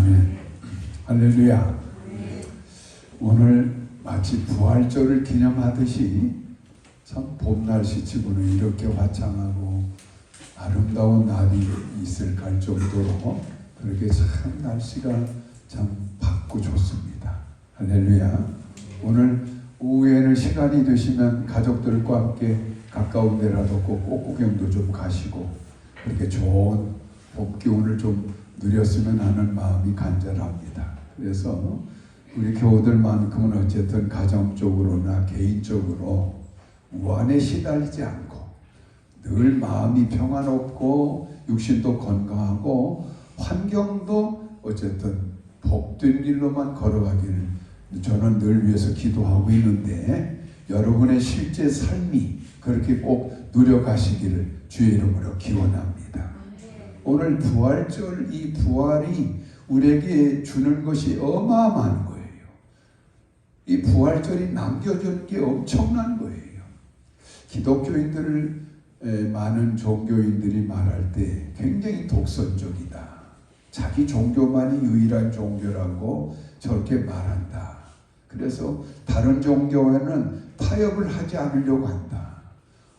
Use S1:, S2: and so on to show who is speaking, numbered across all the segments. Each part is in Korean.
S1: 아멘. 할렐루야. 오늘 마치 부활절을 기념하듯이 참 봄 날씨치고는 이렇게 화창하고 아름다운 날이 있을까 할 정도로 그렇게 참 날씨가 참 밝고 좋습니다. 할렐루야. 오늘 오후에는 시간이 되시면 가족들과 함께 가까운 데라도 꼭 꽃구경도 좀 가시고 그렇게 좋은 봄 기운을 좀 누렸으면 하는 마음이 간절합니다. 그래서 우리 교우들만큼은 어쨌든 가정적으로나 개인적으로 우환에 시달리지 않고 늘 마음이 평안롭고 육신도 건강하고 환경도 어쨌든 복된 길로만 걸어가기를 저는 늘 위해서 기도하고 있는데 여러분의 실제 삶이 그렇게 꼭 누려가시기를 주의 이름으로 기원합니다. 오늘 부활절, 이 부활이 우리에게 주는 것이 어마어마한 거예요. 이 부활절이 남겨준 게 엄청난 거예요. 기독교인들을 많은 종교인들이 말할 때 굉장히 독선적이다. 자기 종교만이 유일한 종교라고 저렇게 말한다. 그래서 다른 종교와는 타협을 하지 않으려고 한다.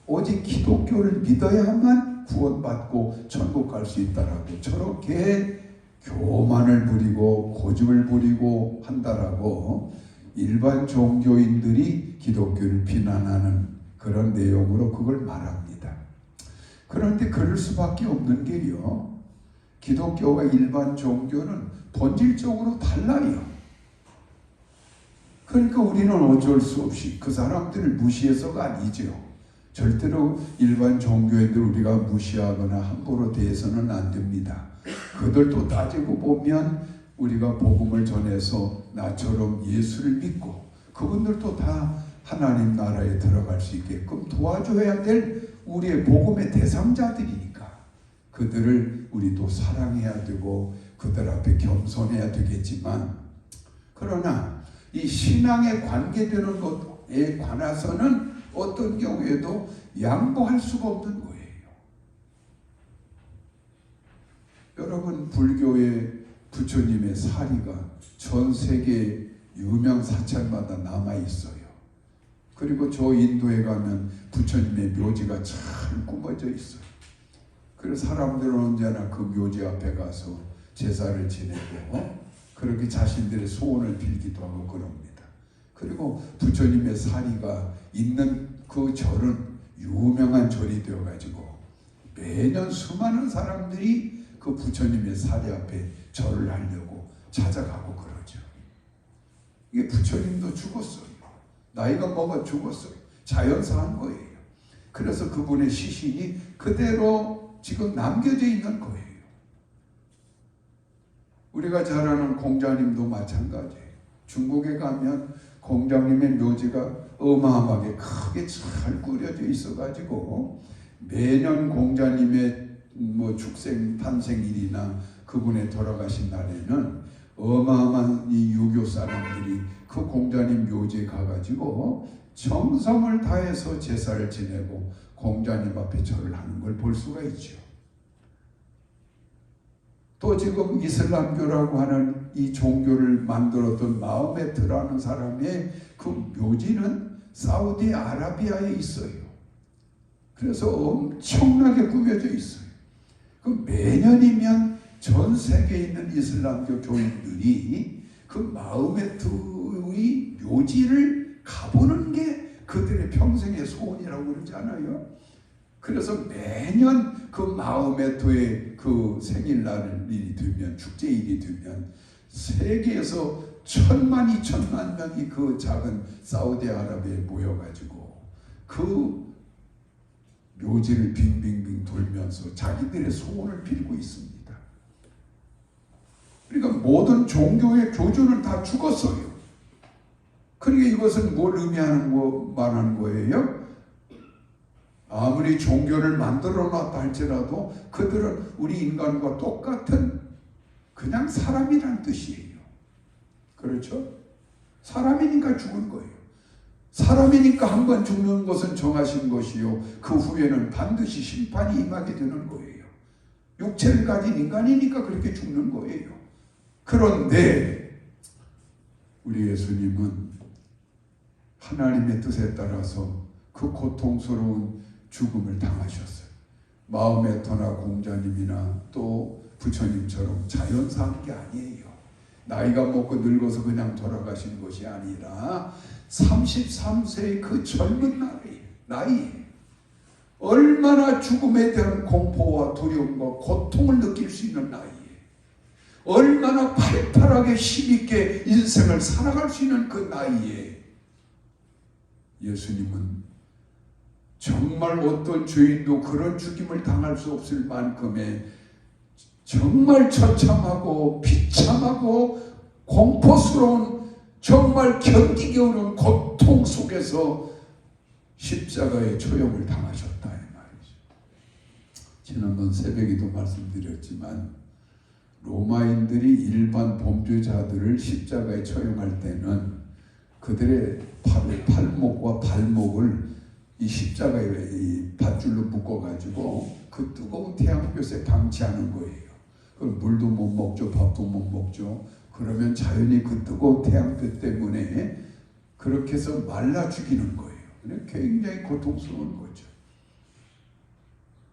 S1: 오직 기독교를 믿어야만 구원받고 천국 갈 수 있다라고 저렇게 교만을 부리고 고집을 부리고 한다라고 일반 종교인들이 기독교를 비난하는 그런 내용으로 그걸 말합니다. 그런데 그럴 수밖에 없는 게요. 기독교와 일반 종교는 본질적으로 달라요. 그러니까 우리는 어쩔 수 없이 그 사람들을 무시해서가 아니죠. 절대로 일반 종교인들 우리가 무시하거나 함부로 대해서는 안 됩니다. 그들도 따지고 보면 우리가 복음을 전해서 나처럼 예수를 믿고 그분들도 다 하나님 나라에 들어갈 수 있게끔 도와줘야 될 우리의 복음의 대상자들이니까 그들을 우리도 사랑해야 되고 그들 앞에 겸손해야 되겠지만 그러나 이 신앙에 관계되는 것에 관해서는 어떤 경우에도 양보할 수가 없는 거예요. 여러분 불교의 부처님의 사리가 전 세계 유명 사찰마다 남아 있어요. 그리고 저 인도에 가면 부처님의 묘지가 잘 꾸며져 있어요. 그래서 사람들은 언제나 그 묘지 앞에 가서 제사를 지내고 그렇게 자신들의 소원을 빌기도 하고 그럽니다. 그리고 부처님의 사리가 있는 그 절은 유명한 절이 되어가지고 매년 수많은 사람들이 그 부처님의 사리 앞에 절을 하려고 찾아가고 그러죠. 이게 부처님도 죽었어요. 나이가 먹어 죽었어요. 자연사한 거예요. 그래서 그분의 시신이 그대로 지금 남겨져 있는 거예요. 우리가 잘 아는 공자님도 마찬가지예요. 중국에 가면 공자님의 묘지가 어마어마하게 크게 잘 꾸려져 있어가지고 매년 공자님의 축생 탄생일이나 그분의 돌아가신 날에는 어마어마한 이 유교 사람들이 그 공자님 묘지에 가가지고 정성을 다해서 제사를 지내고 공자님 앞에 절을 하는 걸 볼 수가 있죠. 또 지금 이슬람교라고 하는 이 종교를 만들었던 마호메트라는 사람의 그 묘지는 사우디아라비아에 있어요. 그래서 엄청나게 꾸며져 있어요. 그 매년이면 전 세계에 있는 이슬람교 교인들이 그 마호메트의 묘지를 가보는 게 그들의 평생의 소원이라고 그러잖아요. 그래서 매년 그 마호메트의 그 생일날이 되면 축제일이 되면 세계에서 1000만 2000만 명이 그 작은 사우디아라비아에 모여가지고 그 묘지를 빙빙빙 돌면서 자기들의 소원을 빌고 있습니다. 그러니까 모든 종교의 교주는 다 죽었어요. 그러니까 이것은 뭘 의미하는 말하는 거예요? 아무리 종교를 만들어 놨다 할지라도 그들은 우리 인간과 똑같은 그냥 사람이란 뜻이에요. 그렇죠? 사람이니까 죽은 거예요. 사람이니까 한 번 죽는 것은 정하신 것이요 그 후에는 반드시 심판이 임하게 되는 거예요. 육체를 가진 인간이니까 그렇게 죽는 거예요. 그런데 우리 예수님은 하나님의 뜻에 따라서 그 고통스러운 죽음을 당하셨어요. 마음의 터나 공자님이나 또 부처님처럼 자연사한 게 아니에요. 나이가 먹고 늙어서 그냥 돌아가신 것이 아니라 33세의 그 젊은 나이에 얼마나 죽음에 대한 공포와 두려움과 고통을 느낄 수 있는 나이에 얼마나 팔팔하게 힘있게 인생을 살아갈 수 있는 그 나이에 예수님은 정말 어떤 죄인도 그런 죽임을 당할 수 없을 만큼의 정말 처참하고 비참하고 공포스러운 정말 견디기 어려운 고통 속에서 십자가의 초용을 당하셨다 이 말이죠. 지난번 새벽에도 말씀드렸지만 로마인들이 일반 범죄자들을 십자가에 처형할 때는 그들의 팔목과 발목을 이 십자가에 이 밧줄로 묶어가지고 그 뜨거운 태양볕에 방치하는 거예요. 그럼 물도 못 먹죠, 밥도 못 먹죠. 그러면 자연히 그 뜨거운 태양볕 때문에 그렇게 해서 말라 죽이는 거예요. 굉장히 고통스러운 거죠.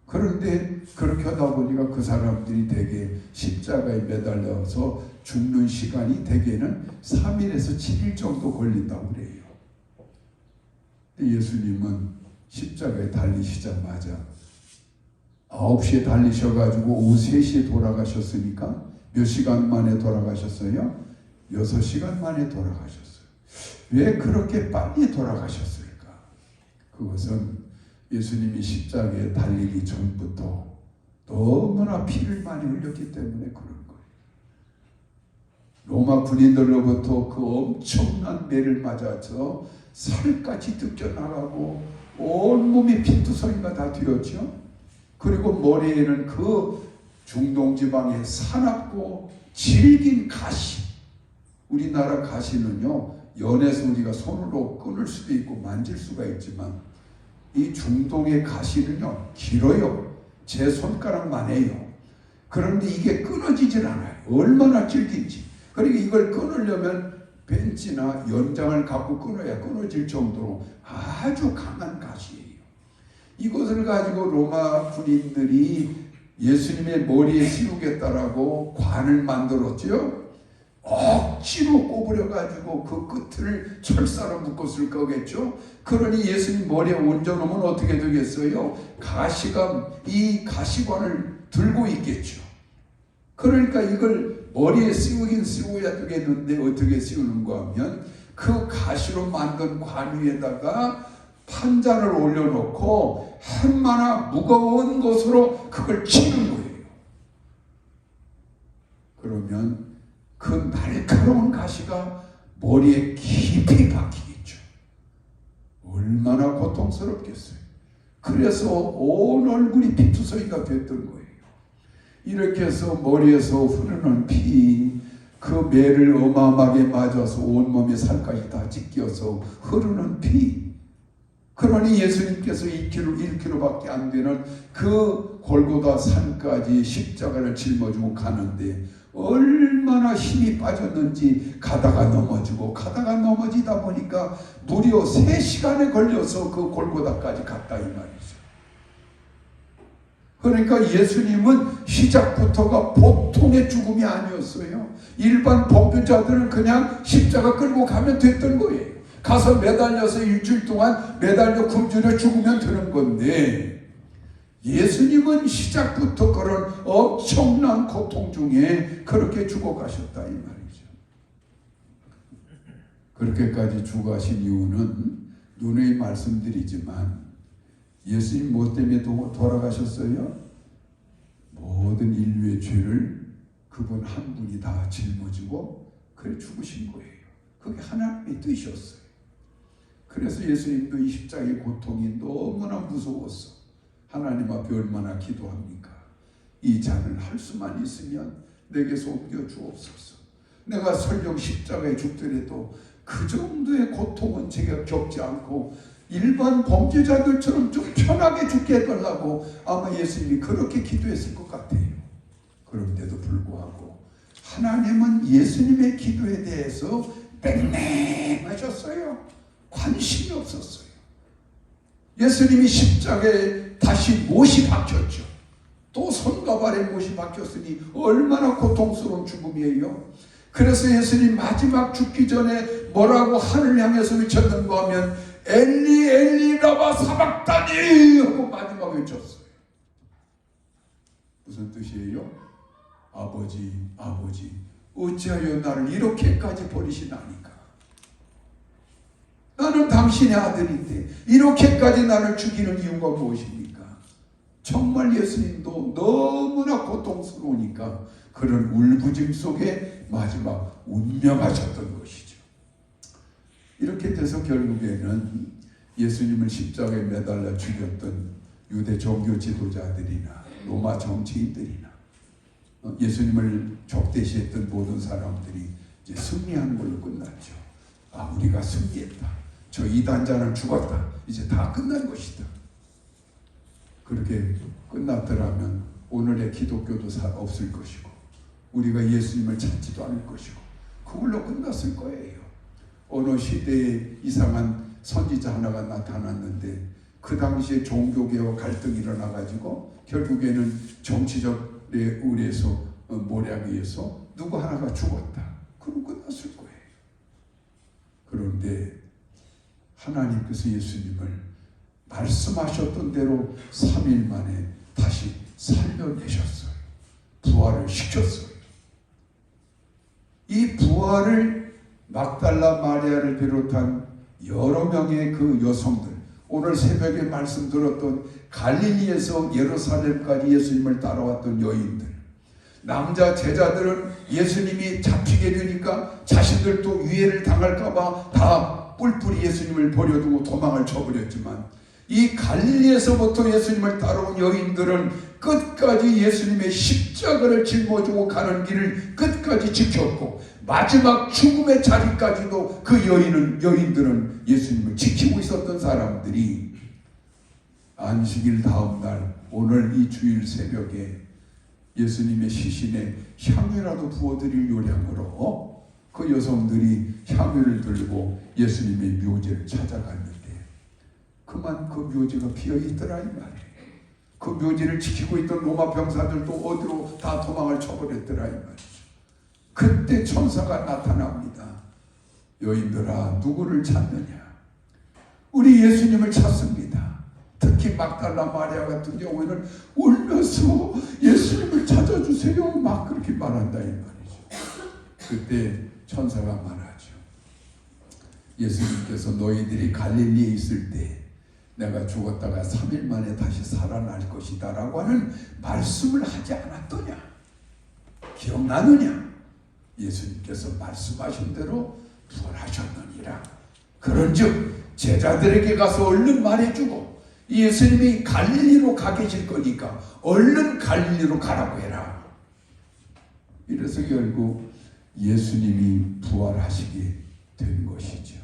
S1: 그런데 그렇게 하다 보니까 그 사람들이 대개 십자가에 매달려서 죽는 시간이 대개는 3일에서 7일 정도 걸린다고 그래요. 예수님은 십자가에 달리시자마자 9시에 달리셔가지고 오후 3시에 돌아가셨으니까 몇 시간 만에 돌아가셨어요? 6시간 만에 돌아가셨어요. 왜 그렇게 빨리 돌아가셨을까? 그것은 예수님이 십자가에 달리기 전부터 너무나 피를 많이 흘렸기 때문에 그런 거예요. 로마 군인들로부터 그 엄청난 매를 맞아서 살까지 뜯겨나가고 온몸이 피투성이가 다 되었죠. 그리고 머리에는 그 중동지방의 사납고 질긴 가시, 우리나라 가시는요 연해서 우리가 손으로 끊을 수도 있고 만질 수가 있지만 이 중동의 가시는요 길어요. 제 손가락만 해요. 그런데 이게 끊어지질 않아요. 얼마나 질긴지. 그러니까 이걸 끊으려면 벤치나 연장을 갖고 끊어야 끊어질 정도로 아주 강한 가시예요. 이것을 가지고 로마 군인들이 예수님의 머리에 씌우겠다라고 관을 만들었죠. 억지로 꼬부려가지고 그 끝을 철사로 묶었을 거겠죠. 그러니 예수님 머리에 얹어놓으면 어떻게 되겠어요? 가시가 이 가시관을 들고 있겠죠. 그러니까 이걸 머리에 씌우긴 씌워야 되겠는데 어떻게 씌우는가 하면 그 가시로 만든 관 위에다가 판잔을 올려놓고 얼마나 무거운 것으로 그걸 치는 거예요. 그러면 그 날카로운 가시가 머리에 깊이 박히겠죠. 얼마나 고통스럽겠어요. 그래서 온 얼굴이 피투성이가 됐던 거예요. 이렇게 해서 머리에서 흐르는 피, 그 매를 어마어마하게 맞아서 온몸에 살까지 다 찢겨서 흐르는 피. 그러니 예수님께서 1km밖에 안 되는 그 골고다 산까지 십자가를 짊어지고 가는데 얼마나 힘이 빠졌는지 가다가 넘어지고 가다가 넘어지다 보니까 무려 3시간에 걸려서 그 골고다까지 갔다 이 말이죠. 그러니까 예수님은 시작부터가 보통의 죽음이 아니었어요. 일반 범죄자들은 그냥 십자가 끌고 가면 됐던 거예요. 가서 매달려서 일주일 동안 매달려 굶주려 죽으면 되는 건데 예수님은 시작부터 그런 엄청난 고통 중에 그렇게 죽어가셨다 이 말이죠. 그렇게까지 죽어가신 이유는 누누이 말씀드리지만 예수님 뭐 때문에 돌아가셨어요? 모든 인류의 죄를 그분 한 분이 다 짊어지고 그래 죽으신 거예요. 그게 하나님의 뜻이었어요. 그래서 예수님도 이 십자가의 고통이 너무나 무서웠어. 하나님 앞에 얼마나 기도합니까? 이 잔을 할 수만 있으면 내게서 옮겨 주옵소서. 내가 설령 십자가에 죽더라도 그 정도의 고통은 제가 겪지 않고 일반 범죄자들처럼 좀 편하게 죽게 해달라고 아마 예수님이 그렇게 기도했을 것 같아요. 그런데도 불구하고 하나님은 예수님의 기도에 대해서 맹맹하셨어요. 관심이 없었어요. 예수님이 십자가에 다시 못이 박혔죠. 또 손과 발에 못이 박혔으니 얼마나 고통스러운 죽음이에요. 그래서 예수님 마지막 죽기 전에 뭐라고 하늘 향해서 외쳤는가 하면 엘리 엘리 라마 사박다니 하고 마지막 외쳤어요. 무슨 뜻이에요? 아버지 아버지 어찌하여 나를 이렇게까지 버리시나니까. 나는 당신의 아들인데 이렇게까지 나를 죽이는 이유가 무엇입니까? 정말 예수님도 너무나 고통스러우니까 그런 울부짖음 속에 마지막 운명하셨던 것이죠. 이렇게 돼서 결국에는 예수님을 십자가에 매달려 죽였던 유대 종교 지도자들이나 로마 정치인들이나 예수님을 적대시했던 모든 사람들이 이제 승리하는 걸로 끝났죠. 아, 우리가 승리했다. 저 이단자는 죽었다. 이제 다 끝난 것이다. 그렇게 끝났더라면 오늘의 기독교도 없을 것이고 우리가 예수님을 찾지도 않을 것이고 그걸로 끝났을 거예요. 어느 시대에 이상한 선지자 하나가 나타났는데 그 당시에 종교계와 갈등이 일어나가지고 결국에는 정치적 의뢰에서 모략에 의해서 누구 하나가 죽었다. 그럼 끝났을 거예요. 그런데 하나님께서 예수님을 말씀하셨던 대로 3일 만에 다시 살려내셨어요. 부활을 시켰어요. 이 부활을 막달라 마리아를 비롯한 여러 명의 그 여성들, 오늘 새벽에 말씀 들었던 갈릴리에서 예루살렘까지 예수님을 따라왔던 여인들, 남자 제자들은 예수님이 잡히게 되니까 자신들도 유해를 당할까봐 다 뿔뿔이 예수님을 버려두고 도망을 쳐버렸지만 이 갈릴리에서부터 예수님을 따라온 여인들은 끝까지 예수님의 십자가를 짊어지고 가는 길을 끝까지 지켰고 마지막 죽음의 자리까지도 그 여인들은 예수님을 지키고 있었던 사람들이 안식일 다음 날 오늘 이 주일 새벽에 예수님의 시신에 향유라도 부어드릴 요량으로 그 여성들이 향유를 들고 예수님의 묘지를 찾아갔는데 그만 그 묘지가 비어있더라 이 말이에요. 그 묘지를 지키고 있던 로마 병사들도 어디로 다 도망을 쳐버렸더라 이 말이죠. 그때 천사가 나타납니다. 여인들아 누구를 찾느냐? 우리 예수님을 찾습니다. 특히 막달라 마리아 같은 경우에는 울면서 예수님을 찾아주세요 막 그렇게 말한다 이 말이죠. 그때 천사가 말하죠. 예수님께서 너희들이 갈릴리에 있을 때 내가 죽었다가 3일 만에 다시 살아날 것이다 라고 하는 말씀을 하지 않았더냐? 기억나느냐? 예수님께서 말씀하신 대로 부활하셨느니라. 그런즉 제자들에게 가서 얼른 말해주고 예수님이 갈릴리로 가 계실 거니까 얼른 갈릴리로 가라고 해라. 이래서 결국 예수님이 부활하시게 된 것이죠.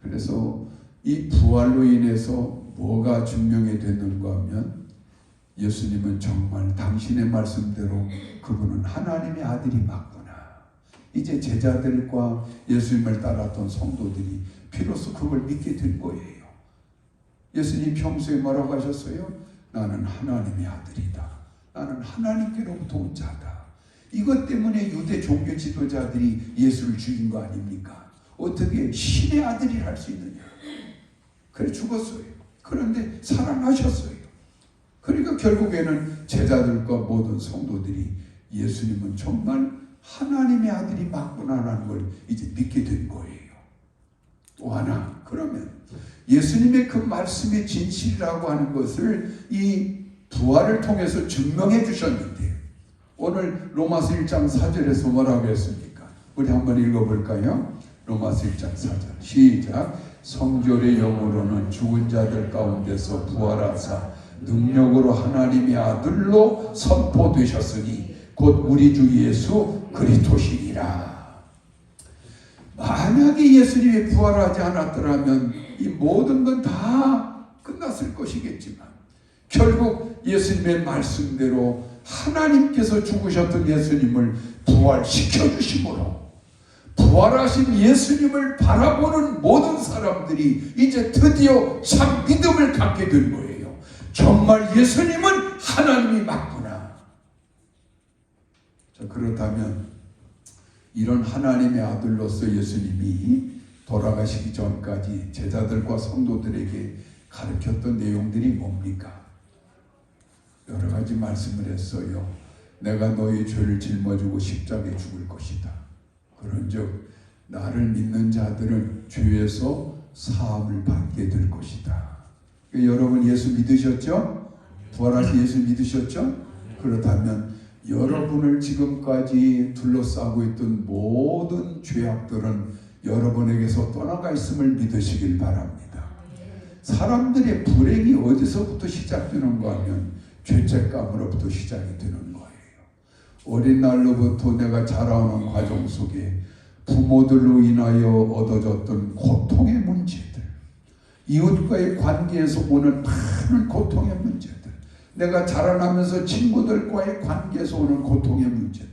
S1: 그래서 이 부활로 인해서 뭐가 증명이 됐는가 하면 예수님은 정말 당신의 말씀대로 그분은 하나님의 아들이 맞구나. 이제 제자들과 예수님을 따랐던 성도들이 비로소 그걸 믿게 된 거예요. 예수님 평소에 뭐라고 하셨어요? 나는 하나님의 아들이다. 나는 하나님께로부터 온 자다. 이것 때문에 유대 종교 지도자들이 예수를 죽인 거 아닙니까? 어떻게 신의 아들이 할 수 있느냐? 그래 죽었어요. 그런데 살아나셨어요. 그러니까 결국에는 제자들과 모든 성도들이 예수님은 정말 하나님의 아들이 맞구나라는 걸 이제 믿게 된 거예요. 또 하나, 그러면 예수님의 그 말씀의 진실이라고 하는 것을 이 부활을 통해서 증명해 주셨는데 오늘 로마서 1장 4절에서 뭐라고 했습니까? 우리 한번 읽어볼까요? 로마서 1장 4절 시작. 성결의 영으로는 죽은 자들 가운데서 부활하사 능력으로 하나님의 아들로 선포되셨으니 곧 우리 주 예수 그리스도시니라. 만약에 예수님이 부활하지 않았더라면 이 모든 건 다 끝났을 것이겠지만 결국 예수님의 말씀대로 하나님께서 죽으셨던 예수님을 부활시켜 주심으로 부활하신 예수님을 바라보는 모든 사람들이 이제 드디어 참 믿음을 갖게 된 거예요. 정말 예수님은 하나님이 맞구나. 자, 그렇다면 이런 하나님의 아들로서 예수님이 돌아가시기 전까지 제자들과 성도들에게 가르쳤던 내용들이 뭡니까? 여러 가지 말씀을 했어요. 내가 너희 죄를 짊어지고 십자가에 죽을 것이다. 그런즉 나를 믿는 자들은 죄에서 사함을 받게 될 것이다. 여러분 예수 믿으셨죠? 부활하신 예수 믿으셨죠? 그렇다면 여러분을 지금까지 둘러싸고 있던 모든 죄악들은 여러분에게서 떠나가 있음을 믿으시길 바랍니다. 사람들의 불행이 어디서부터 시작되는가 하면 죄책감으로부터 시작이 되는 거예요. 어린 날로부터 내가 자라오는 과정 속에 부모들로 인하여 얻어졌던 고통의 문제들, 이웃과의 관계에서 오는 많은 고통의 문제들, 내가 자라나면서 친구들과의 관계에서 오는 고통의 문제들,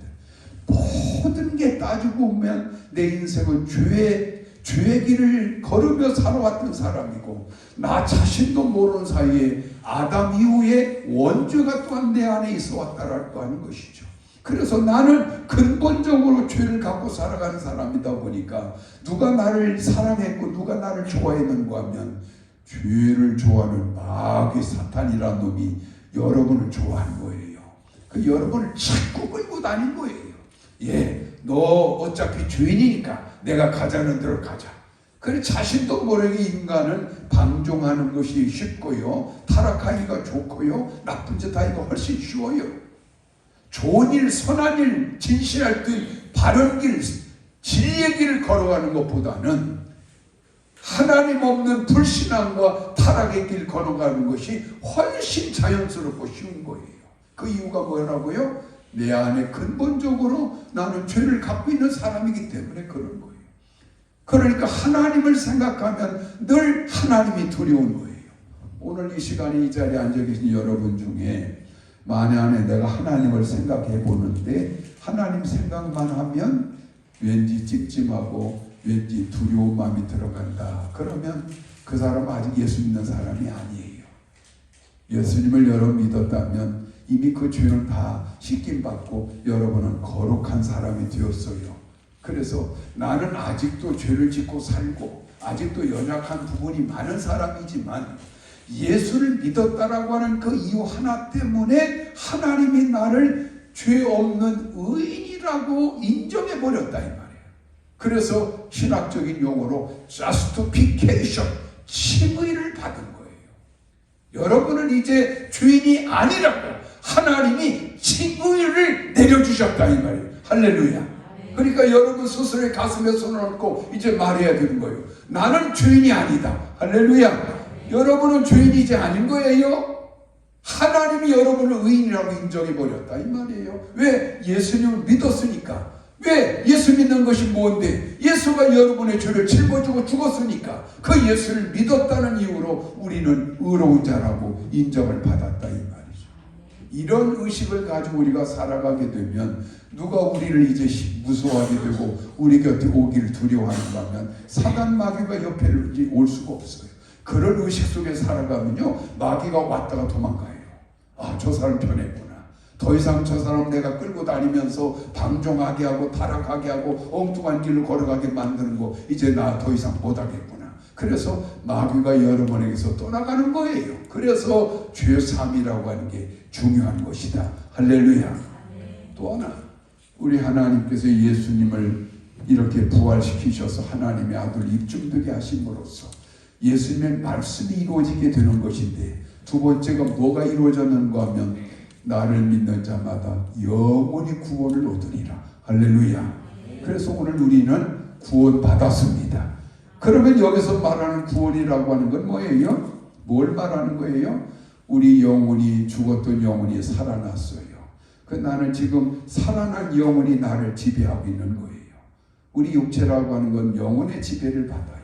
S1: 모든 게 따지고 보면 내 인생은 죄의 길을 걸으며 살아왔던 사람이고, 나 자신도 모르는 사이에 아담 이후에 원죄가 또한 내 안에 있어 왔다라고 하는 것이죠. 그래서 나는 근본적으로 죄를 갖고 살아가는 사람이다 보니까 누가 나를 사랑했고 누가 나를 좋아했는가 하면 죄를 좋아하는 마귀 사탄이라는 놈이 여러분을 좋아하는 거예요. 그 여러분을 자꾸 끌고 다닌 거예요. 너 어차피 죄인이니까 내가 가자는 대로 가자. 그래 자신도 모르게 인간은 방종하는 것이 쉽고요, 타락하기가 좋고요, 나쁜 짓 하기가 훨씬 쉬워요. 좋은 일, 선한 일, 진실할 듯 바른 길, 진리의 길을 걸어가는 것보다는 하나님 없는 불신앙과 타락의 길 걸어가는 것이 훨씬 자연스럽고 쉬운 거예요. 그 이유가 뭐라고요? 내 안에 근본적으로 나는 죄를 갖고 있는 사람이기 때문에 그런 거예요. 그러니까 하나님을 생각하면 늘 하나님이 두려운 거예요. 오늘 이 시간에 이 자리에 앉아 계신 여러분 중에 만약에 내가 하나님을 생각해 보는데 하나님 생각만 하면 왠지 찝찝하고 왠지 두려운 마음이 들어간다. 그러면 그 사람은 아직 예수 믿는 사람이 아니에요. 예수님을 여러분 믿었다면 이미 그 죄는 다 씻김받고 여러분은 거룩한 사람이 되었어요. 그래서 나는 아직도 죄를 짓고 살고 아직도 연약한 부분이 많은 사람이지만 예수를 믿었다라고 하는 그 이유 하나 때문에 하나님이 나를 죄 없는 의인이라고 인정해 버렸다 이 말이에요. 그래서 신학적인 용어로 justification, 칭의를 받은 거예요. 여러분은 이제 죄인이 아니라고 하나님이 칭의를 내려주셨다 이 말이에요. 할렐루야. 그러니까 여러분 스스로의 가슴에 손을 얹고 이제 말해야 되는 거예요. 나는 죄인이 아니다. 할렐루야. 여러분은 죄인이 이제 아닌 거예요. 하나님이 여러분을 의인이라고 인정해버렸다 이 말이에요. 왜? 예수님을 믿었으니까. 왜? 예수 믿는 것이 뭔데? 예수가 여러분의 죄를 짊어지고 죽었으니까 그 예수를 믿었다는 이유로 우리는 의로운 자라고 인정을 받았다 이 말이죠. 이런 의식을 가지고 우리가 살아가게 되면 누가 우리를 이제 무서워하게 되고 우리 곁에 오기를 두려워하는가 하면 사단 마귀가 옆에 올 수가 없어요. 그런 의식 속에 살아가면요 마귀가 왔다가 도망가요. 아, 저 사람 변했구나. 더 이상 저 사람 내가 끌고 다니면서 방종하게 하고 타락하게 하고 엉뚱한 길로 걸어가게 만드는 거 이제 나 더 이상 못하겠구나. 그래서 마귀가 여러분에게서 떠나가는 거예요. 그래서 죄사함이라고 하는 게 중요한 것이다. 할렐루야. 또 하나, 우리 하나님께서 예수님을 이렇게 부활시키셔서 하나님의 아들 입증되게 하심으로써 예수님의 말씀이 이루어지게 되는 것인데, 두 번째가 뭐가 이루어졌는가 하면 나를 믿는 자마다 영원히 구원을 얻으리라. 할렐루야. 그래서 오늘 우리는 구원 받았습니다. 그러면 여기서 말하는 구원이라고 하는 건 뭐예요? 뭘 말하는 거예요? 우리 영혼이 죽었던 영혼이 살아났어요. 그 나는 지금 살아난 영혼이 나를 지배하고 있는 거예요. 우리 육체라고 하는 건 영혼의 지배를 받아요.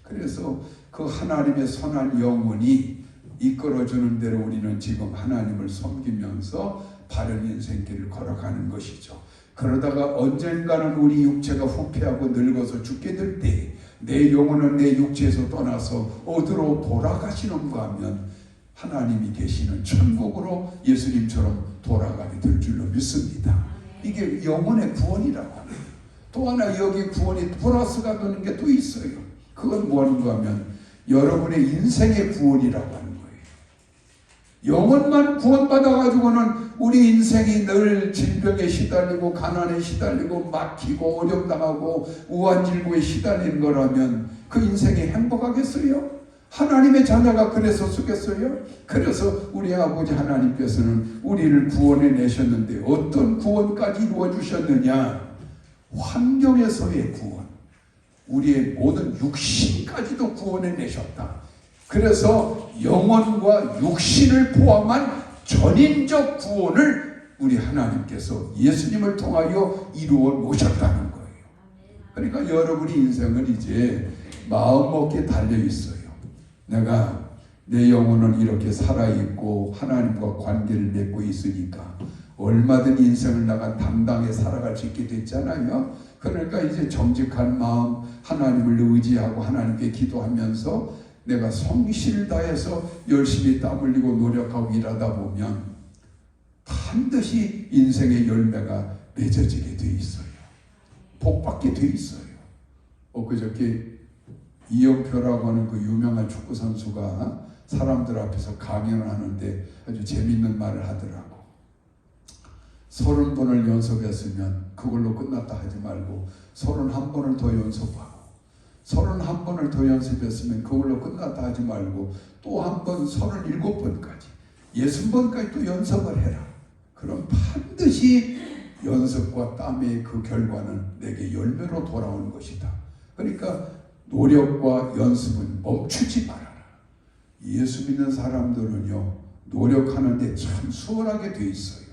S1: 그래서 그 하나님의 선한 영혼이 이끌어주는 대로 우리는 지금 하나님을 섬기면서 바른 인생길을 걸어가는 것이죠. 그러다가 언젠가는 우리 육체가 후패하고 늙어서 죽게 될 때 내 영혼은 내 육체에서 떠나서 어디로 돌아가시는가 하면 하나님이 계시는 천국으로 예수님처럼 돌아가게 될 줄로 믿습니다. 이게 영혼의 구원이라고 합니다. 또 하나 여기 구원이 플러스가 되는 게 또 있어요. 그건 뭐하는가 하면 여러분의 인생의 구원이라고 하는 거예요. 영혼만 구원받아가지고는 우리 인생이 늘 질병에 시달리고 가난에 시달리고 막히고 어려움당하고 우환질고에 시달리는 거라면 그 인생이 행복하겠어요? 하나님의 자녀가 그래서 쓰겠어요? 그래서 우리 아버지 하나님께서는 우리를 구원해 내셨는데 어떤 구원까지 이루어 주셨느냐? 환경에서의 구원, 우리의 모든 육신까지도 구원해 내셨다. 그래서 영혼과 육신을 포함한 전인적 구원을 우리 하나님께서 예수님을 통하여 이루어 놓으셨다는 거예요. 그러니까 여러분의 인생은 이제 마음먹기에 달려 있어요. 내가 내 영혼은 이렇게 살아있고 하나님과 관계를 맺고 있으니까 얼마든 인생을 나가 당당히 살아갈 수 있게 됐잖아요. 그러니까 이제 정직한 마음, 하나님을 의지하고 하나님께 기도하면서 내가 성실을 다해서 열심히 땀 흘리고 노력하고 일하다 보면 반드시 인생의 열매가 맺어지게 돼 있어요. 복받게 돼 있어요. 그저께 이영표라고 하는 그 유명한 축구 선수가 사람들 앞에서 강연을 하는데 아주 재밌는 말을 하더라고. 30번을 연습했으면 그걸로 끝났다 하지 말고 31번을 더 연습하고 31번을 더 연습했으면 그걸로 끝났다 하지 말고 또 한 번 37번까지 60번까지 또 연습을 해라. 그럼 반드시 연습과 땀의 그 결과는 내게 열매로 돌아오는 것이다. 그러니까 노력과 연습은 멈추지 말아라. 예수 믿는 사람들은요, 노력하는데 참 수월하게 돼 있어요.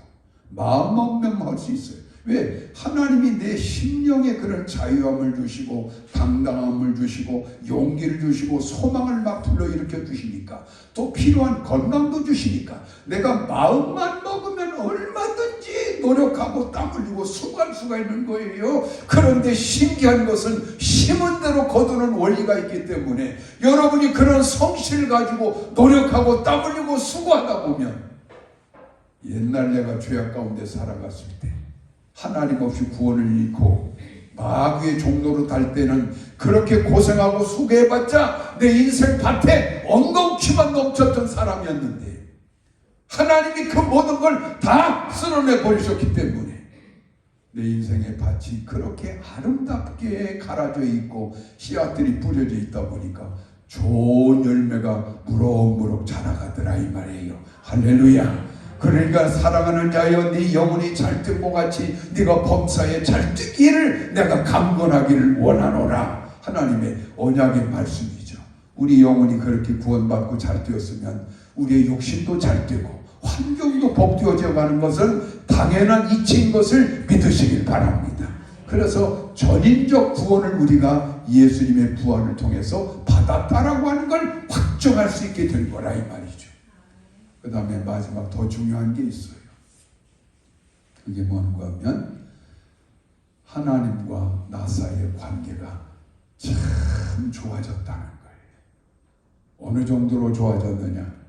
S1: 마음 먹으면 할 수 있어요. 왜? 하나님이 내 심령에 그런 자유함을 주시고 당당함을 주시고 용기를 주시고 소망을 막 불러일으켜 주시니까 또 필요한 건강도 주시니까 내가 마음만 먹으면 얼마든지 노력하고 땀 흘리고 수고할 수가 있는 거예요. 그런데 신기한 것은 심은 대로 거두는 원리가 있기 때문에 여러분이 그런 성실을 가지고 노력하고 땀 흘리고 수고하다 보면 옛날 내가 죄악 가운데 살아갔을 때 하나님 없이 구원을 잃고 마귀의 종로로 달 때는 그렇게 고생하고 수고해봤자 내 인생 밭에 엉겅퀴만 넘쳤던 사람이었는데 하나님이 그 모든 걸 다 쓸어내 버리셨기 때문에 내 인생의 밭이 그렇게 아름답게 갈아져 있고 씨앗들이 뿌려져 있다 보니까 좋은 열매가 무럭무럭 자라가더라 이 말이에요. 할렐루야. 그러니까 사랑하는 자여 네 영혼이 잘 뜬 것 같이 네가 범사에 잘 뜨기를 내가 강건하기를 원하노라. 하나님의 언약의 말씀이죠. 우리 영혼이 그렇게 구원받고 잘 되었으면 우리의 육신도 잘 되고 환경도 복되어져 가는 것은 당연한 이치인 것을 믿으시길 바랍니다. 그래서 전인적 구원을 우리가 예수님의 부활을 통해서 받았다라고 하는 걸 확정할 수 있게 된 거라 이 말이죠. 그 다음에 마지막 더 중요한 게 있어요. 그게 뭔가 하면 하나님과 나 사이의 관계가 참 좋아졌다는 거예요. 어느 정도로 좋아졌느냐?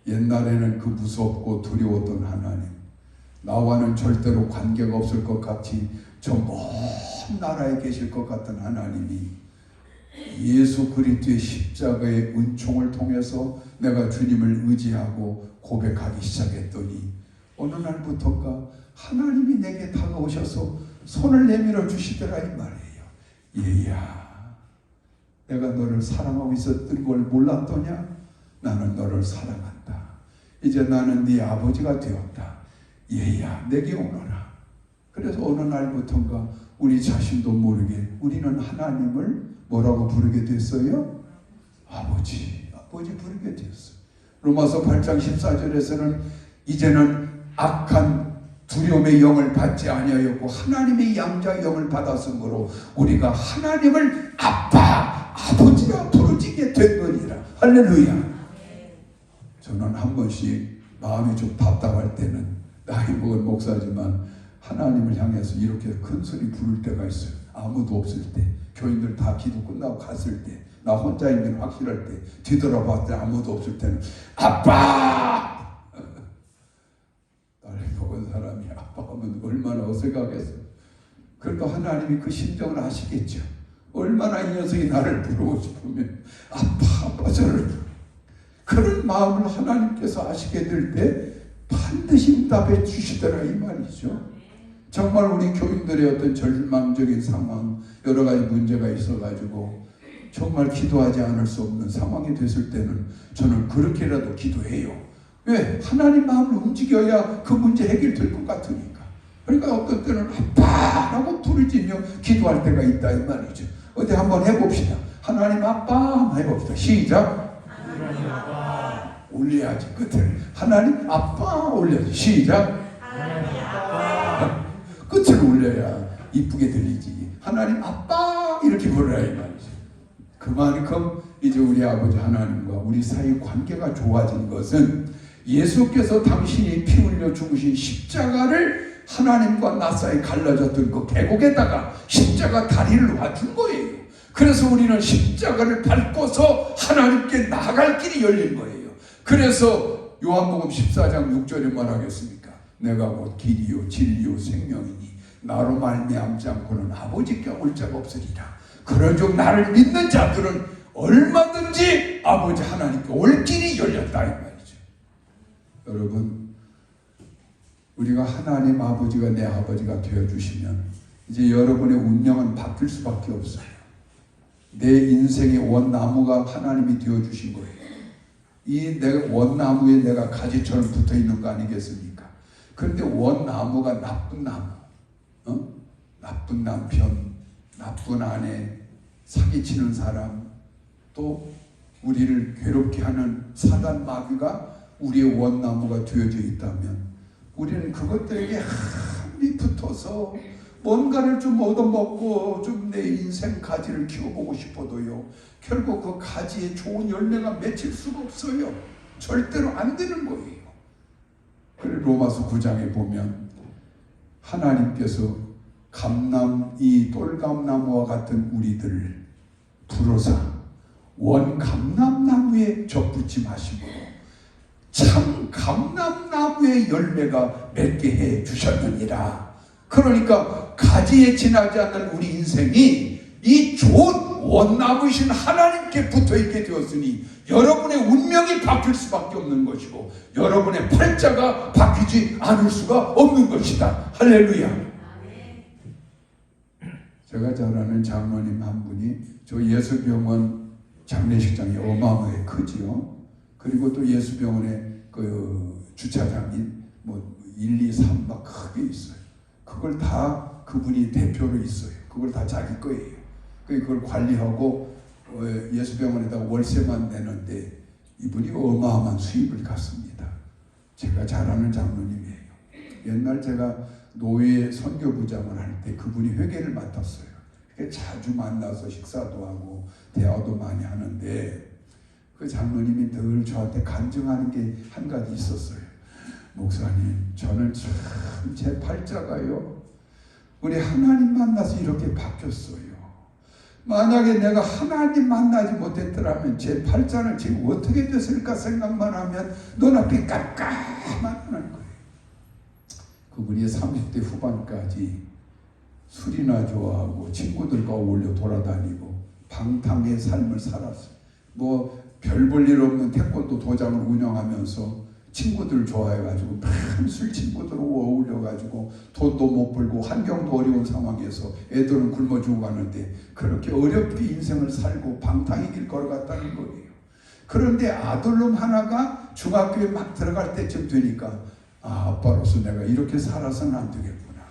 S1: 옛날에는 그 무섭고 두려웠던 하나님, 나와는 절대로 관계가 없을 것 같이 저 먼 나라에 계실 것 같은 하나님이 예수 그리스도의 십자가의 은총을 통해서 내가 주님을 의지하고 고백하기 시작했더니 어느 날부터인가 하나님이 내게 다가오셔서 손을 내밀어 주시더라 이 말이에요. 얘야, 내가 너를 사랑하고 있었던 걸 몰랐더냐? 나는 너를 사랑한다. 이제 나는 네 아버지가 되었다. 얘야, 내게 오너라. 그래서 어느 날부터인가 우리 자신도 모르게 우리는 하나님을 뭐라고 부르게 됐어요? 아버지 부르게 되었어요. 로마서 8장 14절에서는 이제는 악한 두려움의 영을 받지 아니하였고 하나님의 양자의 영을 받았으므로 우리가 하나님을 아빠, 아버지라 부르지게 됐느니라. 할렐루야. 저는 한 번씩 마음이 좀 답답할 때는 나이 먹은 목사지만 하나님을 향해서 이렇게 큰 소리 부를 때가 있어요. 아무도 없을 때, 교인들 다 기도 끝나고 갔을 때, 나 혼자인 게 확실할 때, 뒤돌아봤을 때 아무도 없을 때는 아빠! 나이 먹은 사람이 아빠 하면 얼마나 어색하겠어. 그러니까 하나님이 그 심정을 아시겠죠. 얼마나 이 녀석이 나를 부르고 싶으면 아빠 저를, 그런 마음을 하나님께서 아시게 될 때 반드시 응답해 주시더라 이 말이죠. 정말 우리 교인들의 어떤 절망적인 상황, 여러 가지 문제가 있어가지고 정말 기도하지 않을 수 없는 상황이 됐을 때는 저는 그렇게라도 기도해요. 왜? 하나님 마음을 움직여야 그 문제 해결될 것 같으니까. 그러니까 어떤 때는 아빠라고 부르짖며 기도할 때가 있다 이 말이죠. 어디 한번 해봅시다. 하나님 아빠 한번 해봅시다. 시작.
S2: 하나님 아빠.
S1: 올려야지 끝을. 하나님 아빠 올려야지. 시작.
S2: 하나님 아빠.
S1: 끝을 올려야 이쁘게 들리지. 하나님 아빠 이렇게 부르라 이 말이죠. 그만큼 이제 우리 아버지 하나님과 우리 사이 관계가 좋아진 것은 예수께서 당신이 피 흘려 죽으신 십자가를 하나님과 나 사이 갈라졌던 그 계곡에다가 십자가 다리를 놔준 거예요. 그래서 우리는 십자가를 밟고서 하나님께 나아갈 길이 열린 거예요. 그래서 요한복음 14장 6절에 말하겠습니까? 내가 곧 길이요 진리요 생명이니 나로 말미암지 않고는 아버지께 올 자가 없으리라. 그런즉 나를 믿는 자들은 얼마든지 아버지 하나님께 올 길이 열렸다 이 말이죠. 여러분, 우리가 하나님 아버지가 내 아버지가 되어주시면 이제 여러분의 운명은 바뀔 수밖에 없어요. 내 인생의 원나무가 하나님이 되어주신 거예요. 이 내 원나무에 내가 가지처럼 붙어있는 거 아니겠습니까? 그런데 원나무가 나쁜 나무, 나쁜 남편, 나쁜 아내, 사기치는 사람, 또 우리를 괴롭게 하는 사단 마귀가 우리의 원나무가 되어져 있다면 우리는 그것들에게 한이 붙어서 뭔가를 좀 얻어먹고 좀 내 인생 가지를 키워보고 싶어도요, 결국 그 가지에 좋은 열매가 맺힐 수가 없어요. 절대로 안 되는 거예요. 그래 로마서 9장에 보면 하나님께서 감남, 이 똘감나무와 같은 우리들을 부르사 원감남나무에 접붙임하심으로 참 감남나무의 열매가 맺게 해 주셨느니라. 그러니까 가지에 지나지 않는 우리 인생이 이 좋은 원나무이신 하나님께 붙어있게 되었으니 여러분의 운명이 바뀔 수밖에 없는 것이고 여러분의 팔자가 바뀌지 않을 수가 없는 것이다. 할렐루야. 제가 잘 아는 장로님 한 분이 저 예수병원 장례식장이 어마어마하게 크지요. 그리고 또 예수병원에 그 주차장이 뭐 1, 2, 3막 크게 있어요. 그걸 다 그분이 대표로 있어요. 그걸 다 자기 거예요. 그걸 관리하고 예수병원에다가 월세만 내는데 이분이 어마어마한 수입을 갖습니다. 제가 잘 아는 장로님이에요. 옛날 제가 노예 선교부장을 할 때 그분이 회계를 맡았어요. 자주 만나서 식사도 하고 대화도 많이 하는데 그 장로님이 늘 저한테 간증하는 게 한 가지 있었어요. 목사님, 저는 참 제 팔자가요, 우리 하나님 만나서 이렇게 바뀌었어요. 만약에 내가 하나님 만나지 못했더라면 제 팔자는 지금 어떻게 됐을까 생각만 하면 눈앞이 깜깜하는 거예요. 그분이 30대 후반까지 술이나 좋아하고 친구들과 어울려 돌아다니고 방탕의 삶을 살았어요. 뭐 별 볼 일 없는 태권도 도장을 운영하면서 친구들 좋아해가지고 술 친구들하고 어울려가지고 돈도 못 벌고 환경도 어려운 상황에서 애들은 굶어 죽어가는데 그렇게 어렵게 인생을 살고 방탕의 길 걸어갔다는 거예요. 그런데 아들놈 하나가 중학교에 막 들어갈 때쯤 되니까 아빠로서 내가 이렇게 살아서는 안 되겠구나.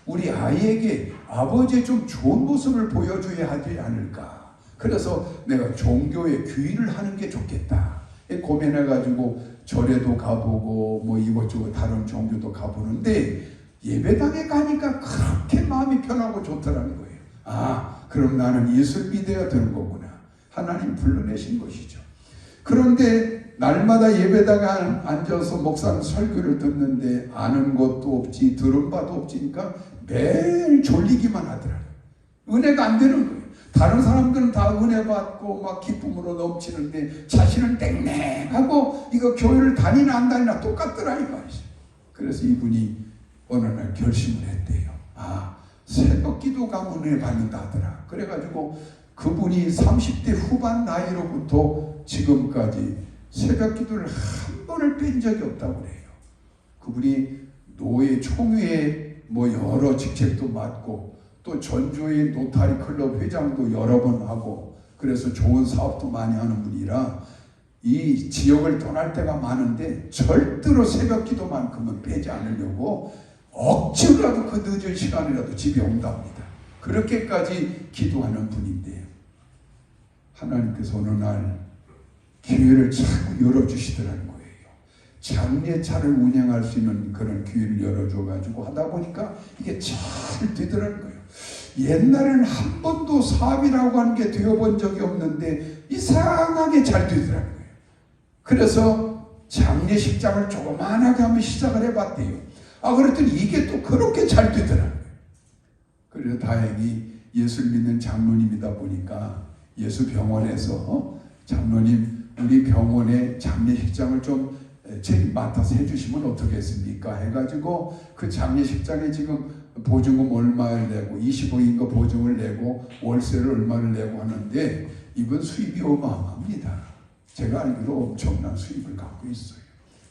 S1: 우리 아이에게 아버지의 좀 좋은 모습을 보여줘야 하지 않을까. 그래서 내가 종교에 귀의를 하는 게 좋겠다. 고민해가지고 절에도 가보고 뭐 이것저것 다른 종교도 가보는데 예배당에 가니까 그렇게 마음이 편하고 좋더라는 거예요. 아, 그럼 나는 예수를 믿어야 되는 거구나. 하나님 불러내신 것이죠. 그런데 날마다 예배당에 앉아서 목사님 설교를 듣는데 아는 것도 없지 들은 바도 없지니까 매일 졸리기만 하더라고요. 은혜가 안 되는 거예요. 다른 사람들은 다 은혜 받고 막 기쁨으로 넘치는데 자신은 땡땡하고 이거 교회를 다니나 안 다니나 똑같더라 이 말이죠. 그래서 이분이 어느 날 결심을 했대요. 아, 새벽 기도 가면 은혜 받는다 하더라. 그래가지고 그분이 30대 후반 나이로부터 지금까지 새벽 기도를 한 번을 뺀 적이 없다고 그래요. 그분이 노예 총회에 뭐 여러 직책도 맡고 또 전주의 노타리 클럽 회장도 여러 번 하고 그래서 좋은 사업도 많이 하는 분이라 이 지역을 떠날 때가 많은데 절대로 새벽 기도만큼은 빼지 않으려고 억지로라도 그 늦은 시간이라도 집에 온답니다. 그렇게까지 기도하는 분인데요. 하나님께서 어느 날 기회를 자꾸 열어주시더라는 거예요. 장례차를 운영할 수 있는 그런 기회를 열어줘가지고 하다 보니까 이게 잘 되더라는 거예요. 옛날에는 한 번도 사업이라고 하는 게 되어본 적이 없는데 이상하게 잘 되더라는 거예요. 그래서 장례식장을 조그만하게 한번 시작을 해봤대요. 아, 그랬더니 이게 또 그렇게 잘 되더라는 거예요. 그래서 다행히 예수를 믿는 장로님이다 보니까 예수 병원에서 장로님 우리 병원에 장례식장을 좀 책임 맡아서 해주시면 어떻겠습니까? 해가지고 그 장례식장에 지금 보증금 얼마를 내고 25인 거 보증을 내고 월세를 얼마를 내고 하는데 이번 수입이 어마어마합니다. 제가 알기로 엄청난 수입을 갖고 있어요.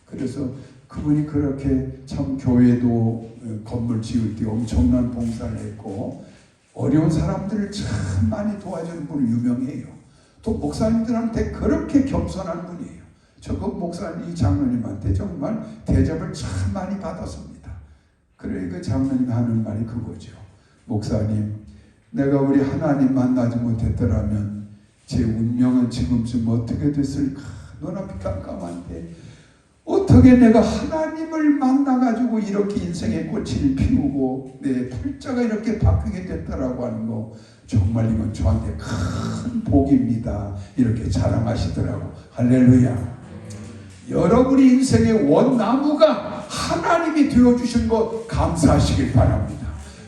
S1: 그래서 그분이 그렇게 참 교회도 건물 지을 때 엄청난 봉사를 했고 어려운 사람들을 참 많이 도와주는 분으로 유명해요. 또 목사님들한테 그렇게 겸손한 분이에요. 저 그 목사님 이 장로님한테 정말 대접을 참 많이 받았습니다. 그래 그 장로님이 하는 말이 그거죠. 목사님, 내가 우리 하나님 만나지 못했더라면 제 운명은 지금쯤 어떻게 됐을까? 눈앞이 깜깜한데 어떻게 내가 하나님을 만나가지고 이렇게 인생의 꽃을 피우고 내 팔자가 이렇게 바뀌게 됐다라고 하는 거 정말 이건 저한테 큰 복입니다. 이렇게 자랑하시더라고. 할렐루야. 여러분의 인생의 원나무가 하나님이 되어주신 것 감사하시길 바랍니다.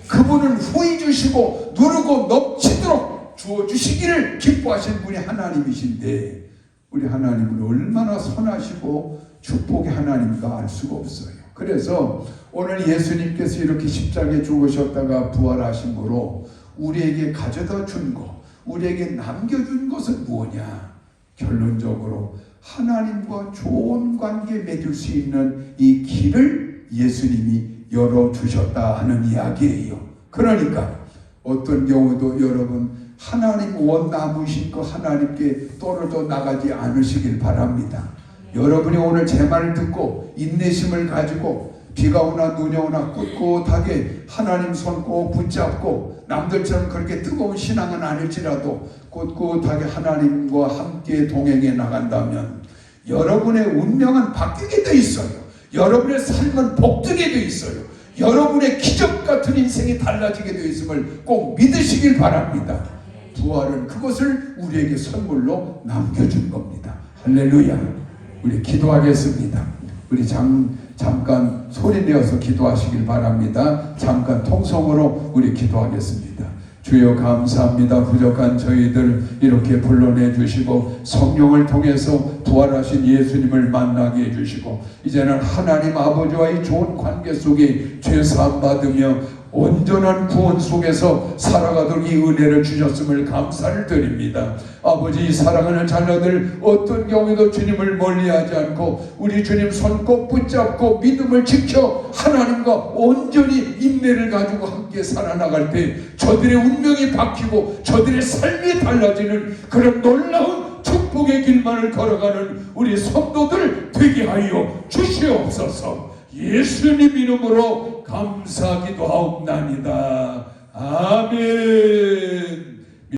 S1: 그분은 후히 주시고 누르고 넘치도록 주어주시기를 기뻐하시는 분이 하나님이신데 우리 하나님은 얼마나 선하시고 축복의 하나님인가 알 수가 없어요. 그래서 오늘 예수님께서 이렇게 십자가에 죽으셨다가 부활하심으로 우리에게 가져다 준 것, 우리에게 남겨준 것은 무엇이냐? 결론적으로 하나님과 좋은 관계 맺을 수 있는 이 길을 예수님이 열어주셨다 하는 이야기예요. 그러니까 어떤 경우도 여러분 하나님 원나무신 그 하나님께 떨어져 나가지 않으시길 바랍니다. 여러분이 오늘 제 말을 듣고 인내심을 가지고 비가 오나 눈이 오나 꿋꿋하게 하나님 손 꼭 붙잡고 남들처럼 그렇게 뜨거운 신앙은 아닐지라도 꿋꿋하게 하나님과 함께 동행해 나간다면 여러분의 운명은 바뀌게 돼 있어요. 여러분의 삶은 복되게 돼 있어요. 여러분의 기적 같은 인생이 달라지게 돼 있음을 꼭 믿으시길 바랍니다. 부활은 그것을 우리에게 선물로 남겨준 겁니다. 할렐루야. 우리 기도하겠습니다. 우리 잠깐 소리내어서 기도하시길 바랍니다. 잠깐 통성으로 우리 기도하겠습니다. 주여 감사합니다. 부족한 저희들 이렇게 불러내 주시고 성령을 통해서 부활하신 예수님을 만나게 해주시고 이제는 하나님 아버지와의 좋은 관계 속에 죄사함 받으며 온전한 구원 속에서 살아가도록 이 은혜를 주셨음을 감사를 드립니다. 아버지, 사랑하는 자녀들 어떤 경우에도 주님을 멀리하지 않고 우리 주님 손 꼭 붙잡고 믿음을 지켜 하나님과 온전히 인내를 가지고 함께 살아나갈 때 저들의 운명이 바뀌고 저들의 삶이 달라지는 그런 놀라운 축복의 길만을 걸어가는 우리 성도들 되게 하여 주시옵소서. 예수님 이름으로 감사기도 하옵나이다. 아멘.